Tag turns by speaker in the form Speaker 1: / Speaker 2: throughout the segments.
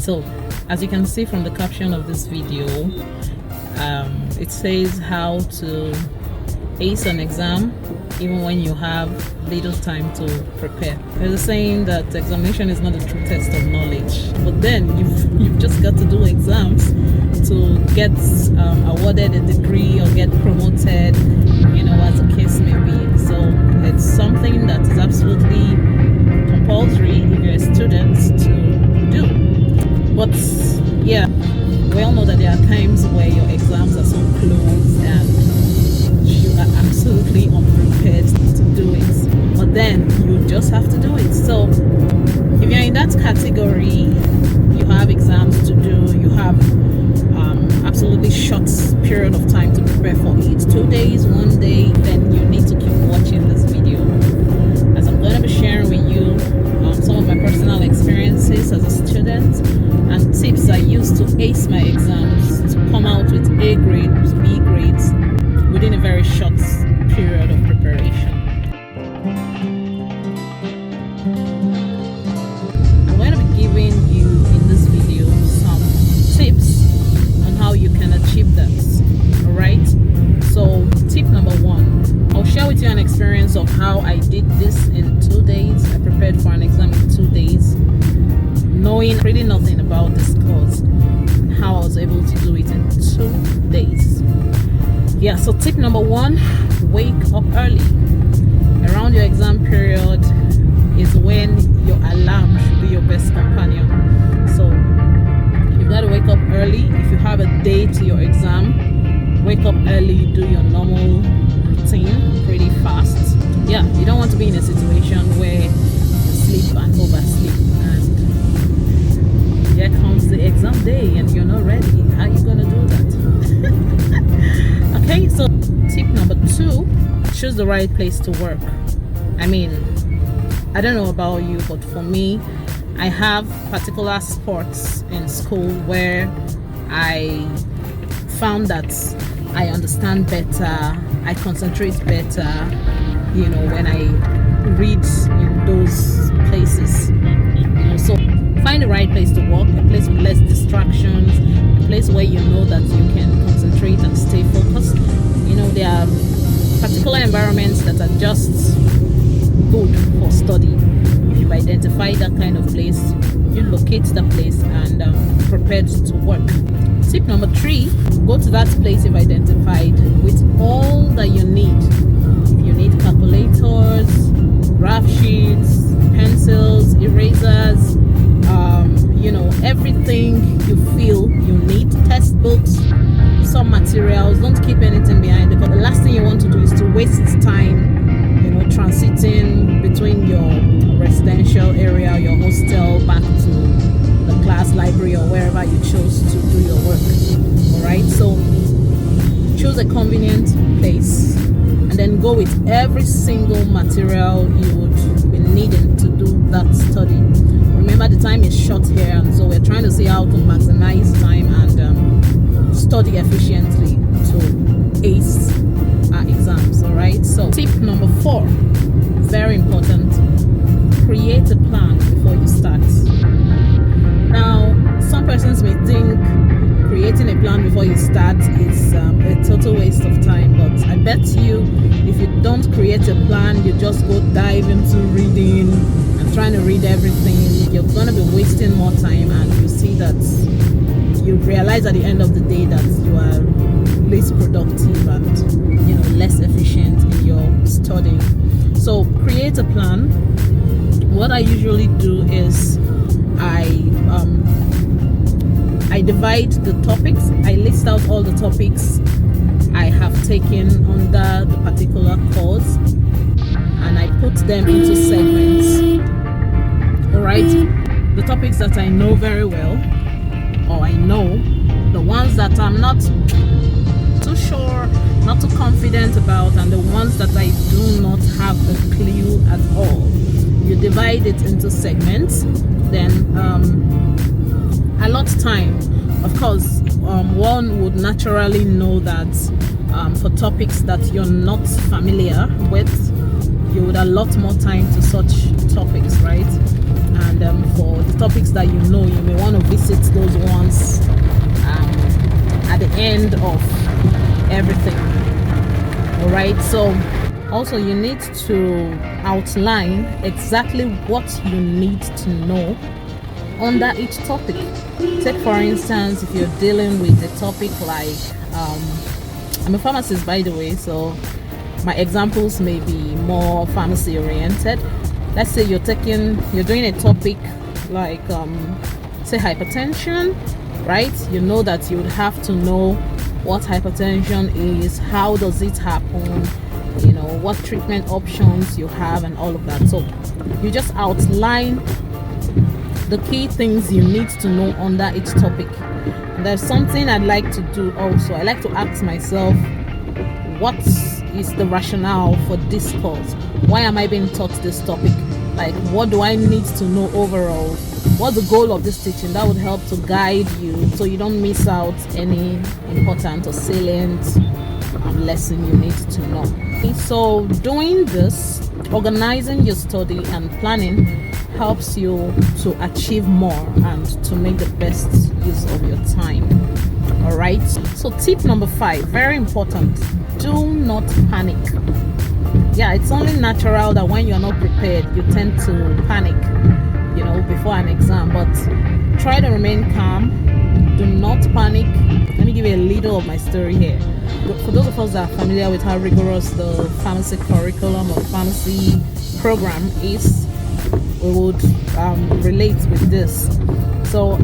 Speaker 1: So as you can see from the caption of this video, it says how to ace an exam even when you have little time to prepare. There's a saying that examination is not a true test of knowledge, but then you've just got to do exams to get awarded a degree or get promoted, as the case may be. So it's something that is absolutely compulsory if you're a student to do. But yeah, we all know that there are times where your exams are so close and you are absolutely unprepared to do it, but then you just have to do it. So if you're in that category, you have exams to do, you have absolutely short period of time to prepare for it, 2 days, 1 day, then you need to keep watching this video, as I'm going to be sharing with you some of my personal experiences as a student and tips I use to ace my exams, to come out with A grades, B grades within a very short period of preparation. I'm going to be giving you in this video some tips on how you can achieve that. Alright, so tip number 1, I'll share with you an experience of how I did this in 2 days. I prepared for an exam in 2 days, knowing really nothing about this course, and how I was able to do it in 2 days. Yeah, so tip number 1, wake up early. Around your exam period is when your alarm should be your best companion. So you've got to wake up early. If you have a day to your exam, wake up early, do your normal routine pretty fast. Yeah, you don't want to be in a situation where you sleep and oversleep and here comes the exam day and you're not ready. How are you going to do that? Okay, so tip number 2, choose the right place to work. I mean, I don't know about you, but for me, I have particular sports in school where I found that I understand better, I concentrate better, when I read in those places. So find the right place to work, a place with less distractions, a place where you know that you can concentrate and stay focused. There are particular environments that are just good for study. If you've identified that kind of place, you locate that place and prepared to work. Tip number 3, go to that place you've identified with all that you need. If you need calculators, graph sheets, pencils, erasers, everything you feel you need, textbooks, some materials. Don't keep anything behind, because the last thing you want to do is to waste time transiting between your residential area, your hostel, back to the class, library, or wherever you chose to do your work. Alright, so choose a convenient place and then go with every single material you would be needing to do that study. Remember, the time is short here, and so we're trying to see how to maximize time and study efficiently to ace our exams. Alright, so tip number 4, very important, create a plan before you start. Now, some persons may think creating a plan before you start is a total waste of time, but I bet you if you don't create a plan, you just go dive into reading and trying to read everything, you're going to be wasting more time, and you see that you realize at the end of the day that you are less productive and less efficient in your studying. So create a plan. What I usually do is I divide the topics. I list out all the topics I have taken under the particular course, and I put them into segments. Alright, the topics that I know very well, or I know, the ones that I'm not too sure, not too confident about, and the ones that I do not have a clue at all. You divide it into segments, then allot time. Of course, one would naturally know that for topics that you're not familiar with, you would allot more time to such topics, right? and for the topics that you know, you may want to visit those ones at the end of everything. All right, so also you need to outline exactly what you need to know under each topic. Take for instance, if you're dealing with a topic like I'm a pharmacist, by the way, so my examples may be more pharmacy oriented. Let's say you're doing a topic like say hypertension, right? You know that you would have to know what hypertension is, how does it happen, you know, what treatment options you have, and all of that. So you just outline the key things you need to know under each topic. And there's something I'd like to do also. I like to ask myself, what is the rationale for this course? Why am I being taught this topic? Like, what do I need to know overall? What's the goal of this teaching? That would help to guide you so you don't miss out any important or salient lesson you need to know. Okay, so doing this, organizing your study and planning helps you to achieve more and to make the best use of your time. All right, so tip number 5, very important: do not panic. Yeah, it's only natural that when you're not prepared, you tend to panic, you know, before an exam, but try to remain calm. Do not panic. Let me give you a little of my story here. For those of us that are familiar with how rigorous the pharmacy curriculum or pharmacy program is, we would relate with this. So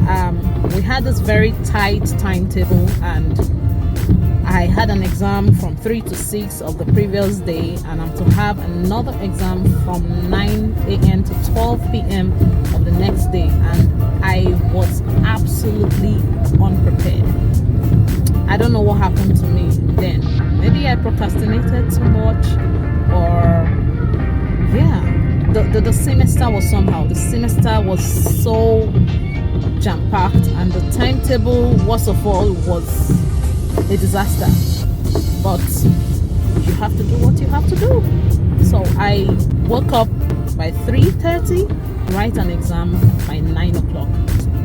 Speaker 1: we had this very tight timetable, and I had an exam from 3 to 6 of the previous day, and I'm to have another exam from 9 a.m. to 12 p.m. of the next day, and I was absolutely unprepared. I don't know what happened to me then. Maybe I procrastinated too much, or yeah, the semester was so jam-packed, and the timetable, worst of all, was a disaster. But you have to do what you have to do. So I woke up by 3:30, write an exam by 9 o'clock.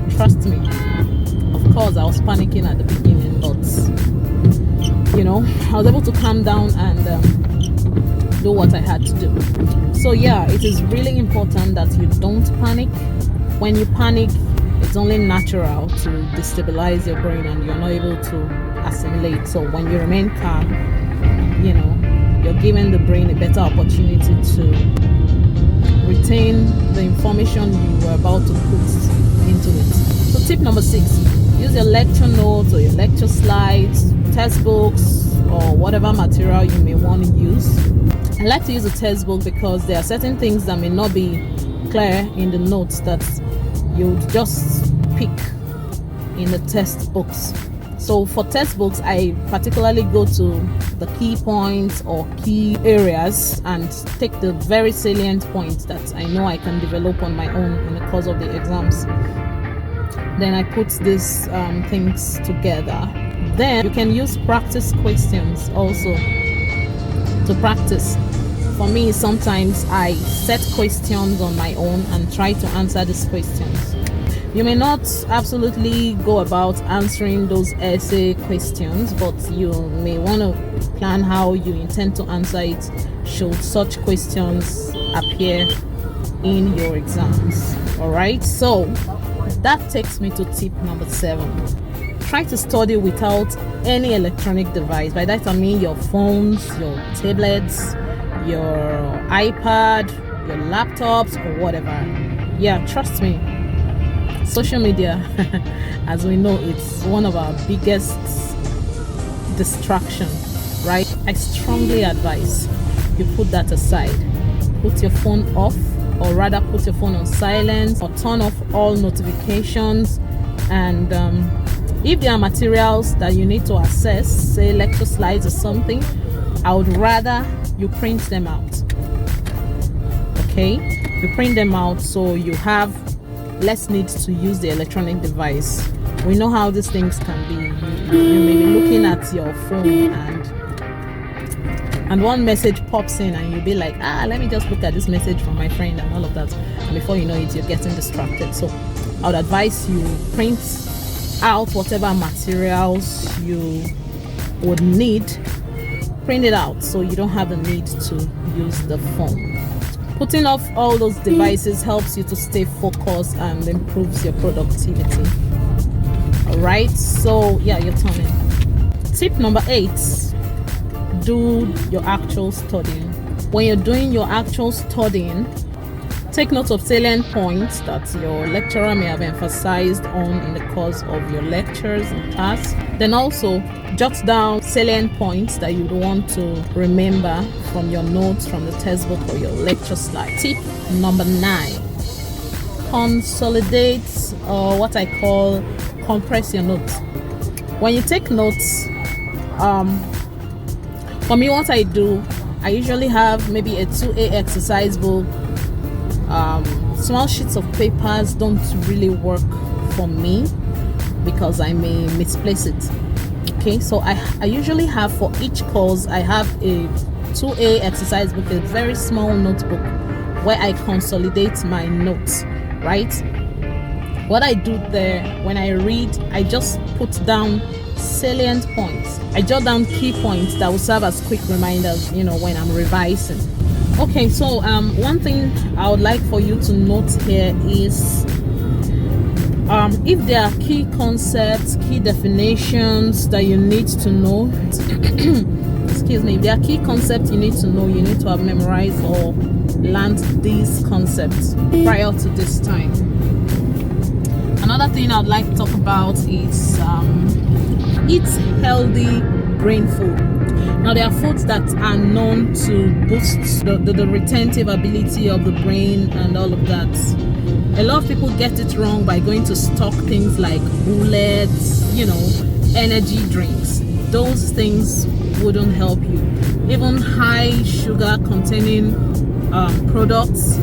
Speaker 1: Trust me. Of course, I was panicking at the beginning, but you know, I was able to calm down and do what I had to do. So yeah, it is really important that you don't panic. When you panic, it's only natural to destabilize your brain and you're not able to assimilate. So when you remain calm, you know, you're giving the brain a better opportunity to retain the information you were about to put into it. So tip number 6, use your lecture notes or your lecture slides, textbooks, or whatever material you may want to use. I like to use a textbook because there are certain things that may not be clear in the notes that you would just pick in the textbooks. So for textbooks, I particularly go to the key points or key areas and take the very salient points that I know I can develop on my own in the course of the exams. Then I put these things together. Then you can use practice questions also to practice. For me, sometimes I set questions on my own and try to answer these questions. You may not absolutely go about answering those essay questions, but you may want to plan how you intend to answer it should such questions appear in your exams. All right, so that takes me to tip number 7. Try to study without any electronic device. By that I mean your phones, your tablets, your iPad, your laptops, or whatever. Yeah, trust me, social media, as we know, it's one of our biggest distraction, right? I strongly advise you put that aside. Put your phone off, or rather put your phone on silent, or turn off all notifications. And if there are materials that you need to access, say lecture slides or something, I would rather you print them out. Okay, you print them out so you have less need to use the electronic device. We know how these things can be. You may be looking at your phone and and one message pops in and you'll be like, let me just look at this message from my friend and all of that, and before you know it, you're getting distracted. So I would advise you print out whatever materials you would need, print it out so you don't have the need to use the phone. Putting off all those devices helps you to stay focused and improves your productivity. All right, so yeah, you're turning. Tip number 8, do your actual studying. When you're doing your actual studying, take note of salient points that your lecturer may have emphasized on in the course of your lectures in class. Then also jot down salient points that you want to remember from your notes from the textbook or your lecture slide. Tip number 9, consolidate, or what I call compress your notes. When you take notes, for me, what I do, I usually have maybe a 2A exercise book. Small sheets of papers don't really work for me because I may misplace it. Okay, so I usually have, for each course, I have a 2A exercise book, a very small notebook where I consolidate my notes, right? What I do there, when I read, I just put down salient points. I jot down key points that will serve as quick reminders, when I'm revising. Okay, so one thing I would like for you to note here is if there are key concepts, key definitions that you need to know, excuse me, if there are key concepts you need to know, you need to have memorized or learned these concepts prior to this time. Another thing I'd like to talk about is eat healthy brain food. Now, there are foods that are known to boost the retentive ability of the brain and all of that. A lot of people get it wrong by going to stock things like bullets, energy drinks. Those things wouldn't help you. Even high sugar containing products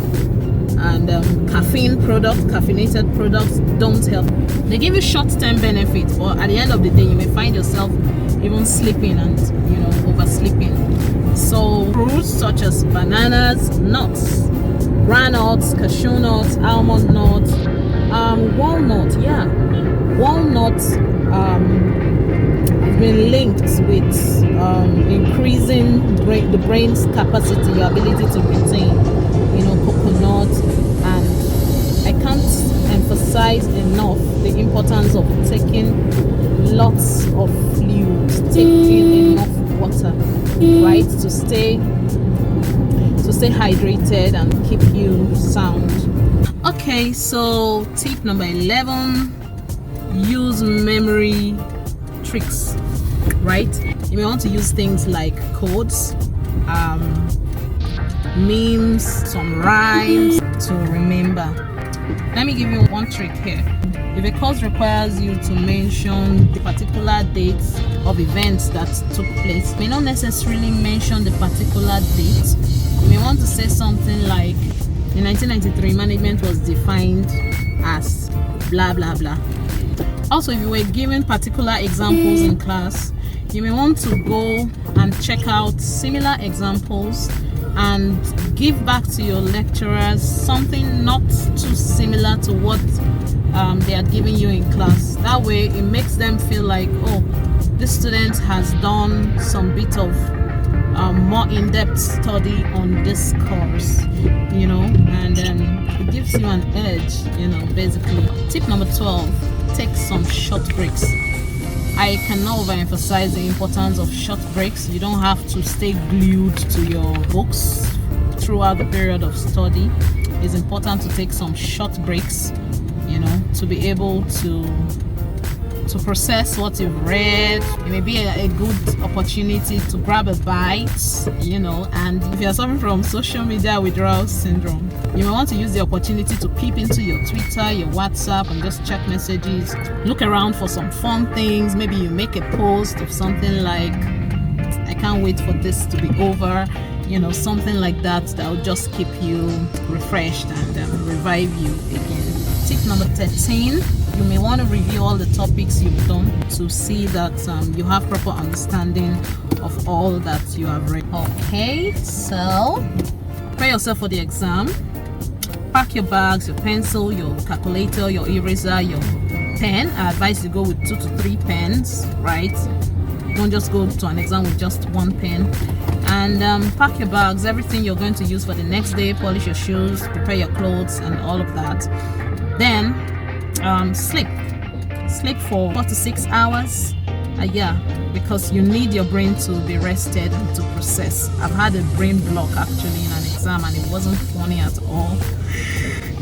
Speaker 1: and caffeinated products don't help. They give you short-term benefits, but at the end of the day, you may find yourself even sleeping and oversleeping. So fruits such as bananas, nuts, granules, cashew nuts, almond nuts, walnuts have been linked with increasing the brain's capacity, your ability to retain, coconut. And I can't emphasize enough the importance of taking lots of fluids, taking enough water, right, to stay hydrated and keep you sound. Okay, so tip number 11, use memory tricks, right? You may want to use things like codes, memes, some rhymes to remember. Let me give you one trick here. If a course requires you to mention the particular dates of events that took place, you may not necessarily mention the particular date. You may want to say something like, in 1993, management was defined as blah blah blah. Also, if you were given particular examples in class, you may want to go and check out similar examples and give back to your lecturers something not too similar to what they are giving you in class. That way it makes them feel like, oh, this student has done some bit of more in-depth study on this course, and it gives you an edge, basically. Tip number 12, take some short breaks. I cannot overemphasize the importance of short breaks. You don't have to stay glued to your books throughout the period of study. It's important to take some short breaks, to be able to process what you've read. It may be a good opportunity to grab a bite, and if you're suffering from social media withdrawal syndrome, you may want to use the opportunity to peep into your Twitter, your WhatsApp, and just check messages. Look around for some fun things. Maybe you make a post of something like, I can't wait for this to be over, something like that will just keep you refreshed and revive you again. Tip number 13, You may want to review all the topics you've done to see that you have proper understanding of all that you have read. Okay, so prepare yourself for the exam. Pack your bags, your pencil, your calculator, your eraser, your pen. I advise you go with 2 to 3 pens, right? Don't just go to an exam with just 1 pen. And pack your bags, everything you're going to use for the next day. Polish your shoes, prepare your clothes, and all of that. Then sleep for 4 to 6 hours. Yeah, because you need your brain to be rested and to process. I've had a brain block actually in an exam, and it wasn't funny at all.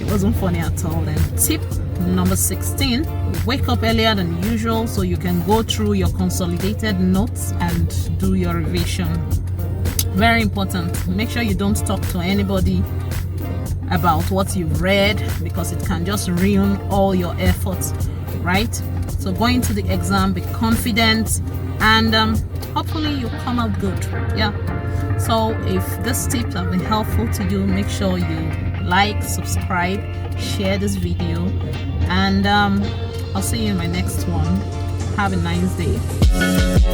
Speaker 1: It wasn't funny at all. And tip number 16, wake up earlier than usual so you can go through your consolidated notes and do your revision. Very important. Make sure you don't talk to anybody about what you've read, because it can just ruin all your efforts, right? So going to the exam, be confident, and hopefully you'll come out good. Yeah. So if these tips have been helpful to you, make sure you like, subscribe, share this video, and I'll see you in my next one. Have a nice day.